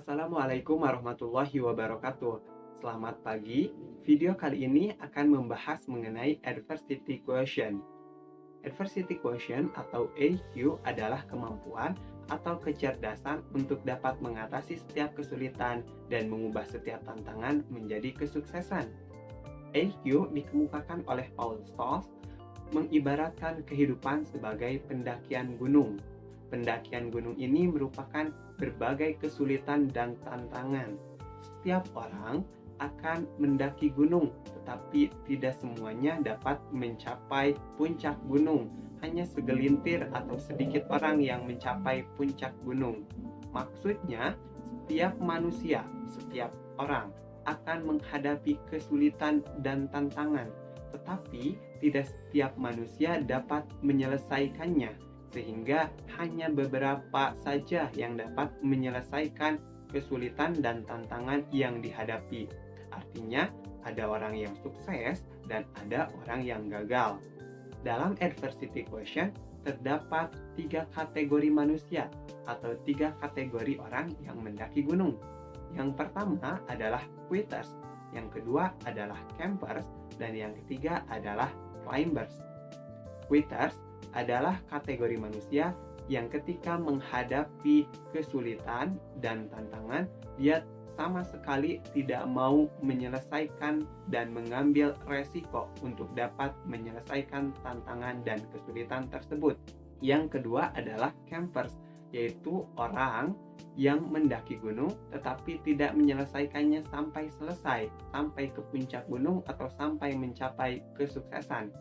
Assalamualaikum warahmatullahi wabarakatuh. Selamat pagi. Video kali ini akan membahas mengenai adversity quotient. Adversity quotient atau AQ adalah kemampuan atau kecerdasan untuk dapat mengatasi setiap kesulitan dan mengubah setiap tantangan menjadi kesuksesan. AQ dikemukakan oleh Paul Stoll mengibaratkan kehidupan sebagai pendakian gunung. Pendakian gunung ini merupakan berbagai kesulitan dan tantangan. Setiap orang akan mendaki gunung, tetapi tidak semuanya dapat mencapai puncak gunung. Hanya segelintir atau sedikit orang yang mencapai puncak gunung. Maksudnya, setiap manusia, setiap orang akan menghadapi kesulitan dan tantangan, tetapi tidak setiap manusia dapat menyelesaikannya, sehingga hanya beberapa saja yang dapat menyelesaikan kesulitan dan tantangan yang dihadapi. Artinya, ada orang yang sukses dan ada orang yang gagal. Dalam adversity quotient, terdapat 3 kategori manusia atau 3 kategori orang yang mendaki gunung. Yang pertama adalah quitters, yang kedua adalah campers, dan yang ketiga adalah climbers. Quitters adalah kategori manusia yang ketika menghadapi kesulitan dan tantangan, dia sama sekali tidak mau menyelesaikan dan mengambil resiko untuk dapat menyelesaikan tantangan dan kesulitan tersebut. Yang kedua adalah campers, yaitu orang yang mendaki gunung tetapi tidak menyelesaikannya sampai selesai, sampai ke puncak gunung atau sampai mencapai kesuksesan.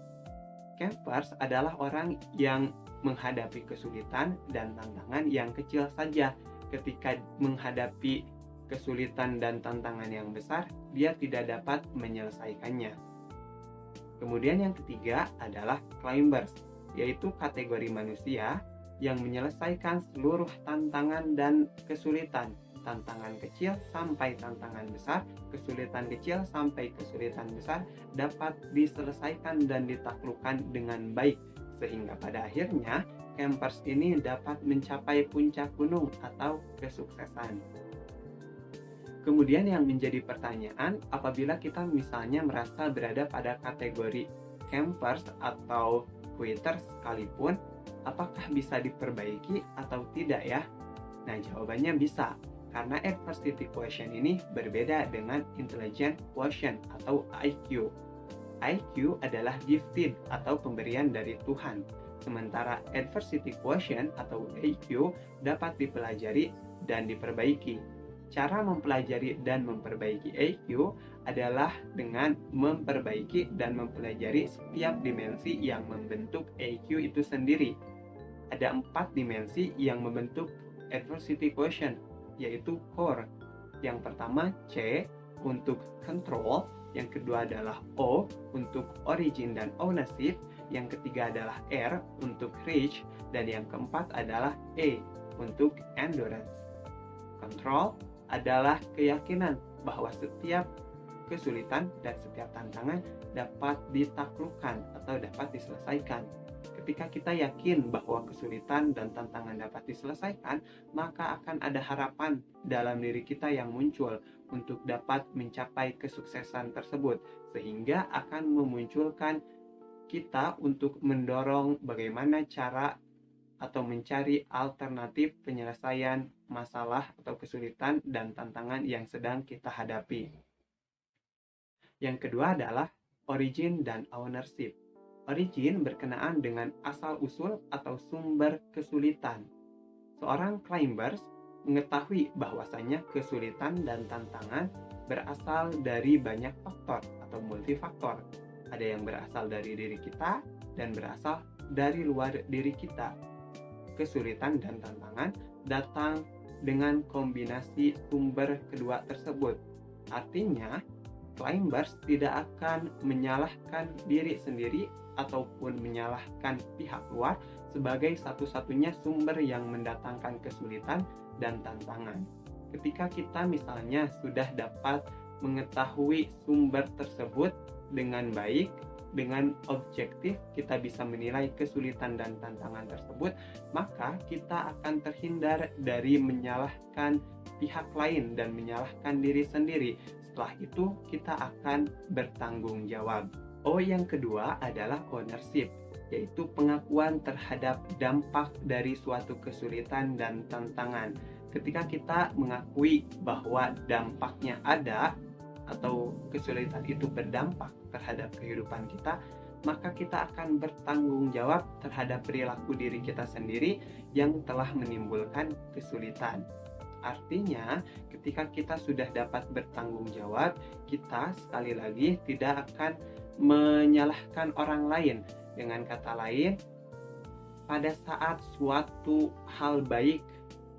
Campers adalah orang yang menghadapi kesulitan dan tantangan yang kecil saja. Ketika menghadapi kesulitan dan tantangan yang besar, dia tidak dapat menyelesaikannya. Kemudian yang ketiga adalah climbers, yaitu kategori manusia yang menyelesaikan seluruh tantangan dan kesulitan. Tantangan kecil sampai tantangan besar, kesulitan kecil sampai kesulitan besar dapat diselesaikan dan ditaklukkan dengan baik, sehingga pada akhirnya campers ini dapat mencapai puncak gunung atau kesuksesan. Kemudian yang menjadi pertanyaan, apabila kita misalnya merasa berada pada kategori campers atau quitters sekalipun, apakah bisa diperbaiki atau tidak ya? Nah, jawabannya bisa. Karena adversity quotient ini berbeda dengan intelligence quotient atau IQ. IQ adalah gifted atau pemberian dari Tuhan. Sementara adversity quotient atau AQ dapat dipelajari dan diperbaiki. Cara mempelajari dan memperbaiki AQ adalah dengan memperbaiki dan mempelajari setiap dimensi yang membentuk AQ itu sendiri. Ada 4 dimensi yang membentuk adversity quotient, yaitu core. Yang pertama C untuk control, yang kedua adalah O untuk origin dan ownership, yang ketiga adalah R untuk reach, dan yang keempat adalah E untuk endurance. Control adalah keyakinan bahwa setiap kesulitan dan setiap tantangan dapat ditaklukkan atau dapat diselesaikan. Ketika kita yakin bahwa kesulitan dan tantangan dapat diselesaikan, maka akan ada harapan dalam diri kita yang muncul untuk dapat mencapai kesuksesan tersebut, sehingga akan memunculkan kita untuk mendorong bagaimana cara atau mencari alternatif penyelesaian masalah atau kesulitan dan tantangan yang sedang kita hadapi. Yang kedua adalah origin dan ownership. Origin berkenaan dengan asal-usul atau sumber kesulitan. Seorang climbers mengetahui bahwasanya kesulitan dan tantangan berasal dari banyak faktor atau multifaktor. Ada yang berasal dari diri kita dan berasal dari luar diri kita. Kesulitan dan tantangan datang dengan kombinasi sumber kedua tersebut. Artinya, climbers tidak akan menyalahkan diri sendiri ataupun menyalahkan pihak luar sebagai satu-satunya sumber yang mendatangkan kesulitan dan tantangan. Ketika kita misalnya sudah dapat mengetahui sumber tersebut dengan baik, dengan objektif kita bisa menilai kesulitan dan tantangan tersebut, maka kita akan terhindar dari menyalahkan pihak lain dan menyalahkan diri sendiri. Setelah itu, kita akan bertanggung jawab. Yang kedua adalah ownership, yaitu pengakuan terhadap dampak dari suatu kesulitan dan tantangan. Ketika kita mengakui bahwa dampaknya ada atau kesulitan itu berdampak terhadap kehidupan kita, maka kita akan bertanggung jawab terhadap perilaku diri kita sendiri yang telah menimbulkan kesulitan. Artinya, ketika kita sudah dapat bertanggung jawab, kita sekali lagi tidak akan menyalahkan orang lain. Dengan kata lain, pada saat suatu hal baik,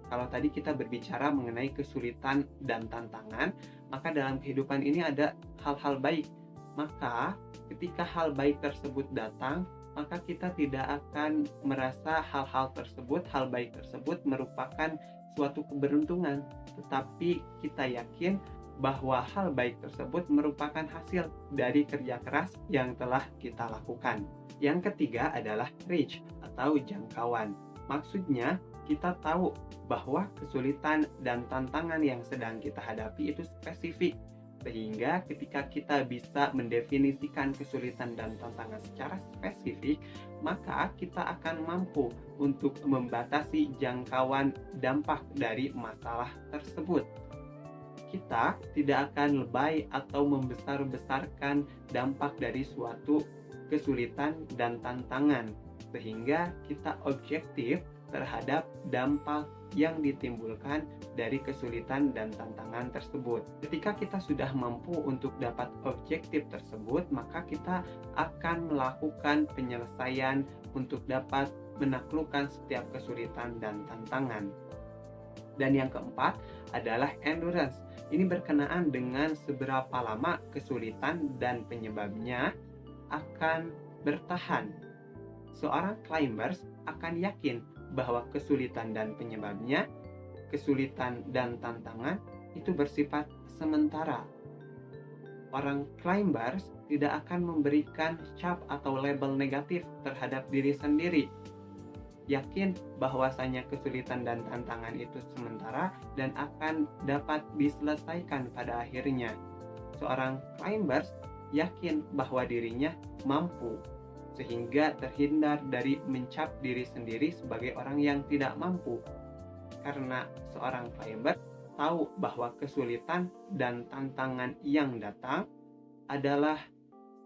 kalau tadi kita berbicara mengenai kesulitan dan tantangan, maka dalam kehidupan ini ada hal-hal baik. Maka ketika hal baik tersebut datang, maka kita tidak akan merasa hal baik tersebut merupakan suatu keberuntungan, tetapi kita yakin bahwa hal baik tersebut merupakan hasil dari kerja keras yang telah kita lakukan. Yang ketiga adalah reach atau jangkauan. Maksudnya, kita tahu bahwa kesulitan dan tantangan yang sedang kita hadapi itu spesifik, sehingga ketika kita bisa mendefinisikan kesulitan dan tantangan secara spesifik, maka kita akan mampu untuk membatasi jangkauan dampak dari masalah tersebut. Kita tidak akan lebay atau membesar-besarkan dampak dari suatu kesulitan dan tantangan, sehingga kita objektif terhadap dampak yang ditimbulkan dari kesulitan dan tantangan tersebut. Ketika kita sudah mampu untuk dapat objektif tersebut, maka kita akan melakukan penyelesaian untuk dapat menaklukkan setiap kesulitan dan tantangan. Dan yang keempat adalah endurance. Ini berkenaan dengan seberapa lama kesulitan dan penyebabnya akan bertahan. Seorang climbers akan yakin bahwa kesulitan dan penyebabnya, kesulitan dan tantangan itu bersifat sementara. Orang climbers tidak akan memberikan cap atau label negatif terhadap diri sendiri. Yakin bahwasanya kesulitan dan tantangan itu sementara dan akan dapat diselesaikan pada akhirnya. Seorang climbers yakin bahwa dirinya mampu, sehingga terhindar dari mencap diri sendiri sebagai orang yang tidak mampu. Karena seorang climber tahu bahwa kesulitan dan tantangan yang datang adalah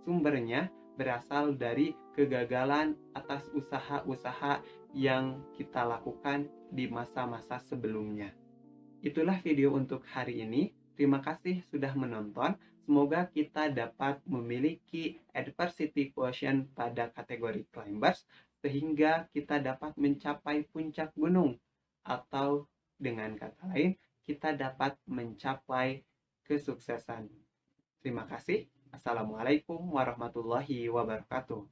sumbernya berasal dari kegagalan atas usaha-usaha yang kita lakukan di masa-masa sebelumnya. Itulah video untuk hari ini. Terima kasih sudah menonton. Semoga kita dapat memiliki adversity quotient pada kategori climbers sehingga kita dapat mencapai puncak gunung, atau dengan kata lain, kita dapat mencapai kesuksesan. Terima kasih. Assalamualaikum warahmatullahi wabarakatuh.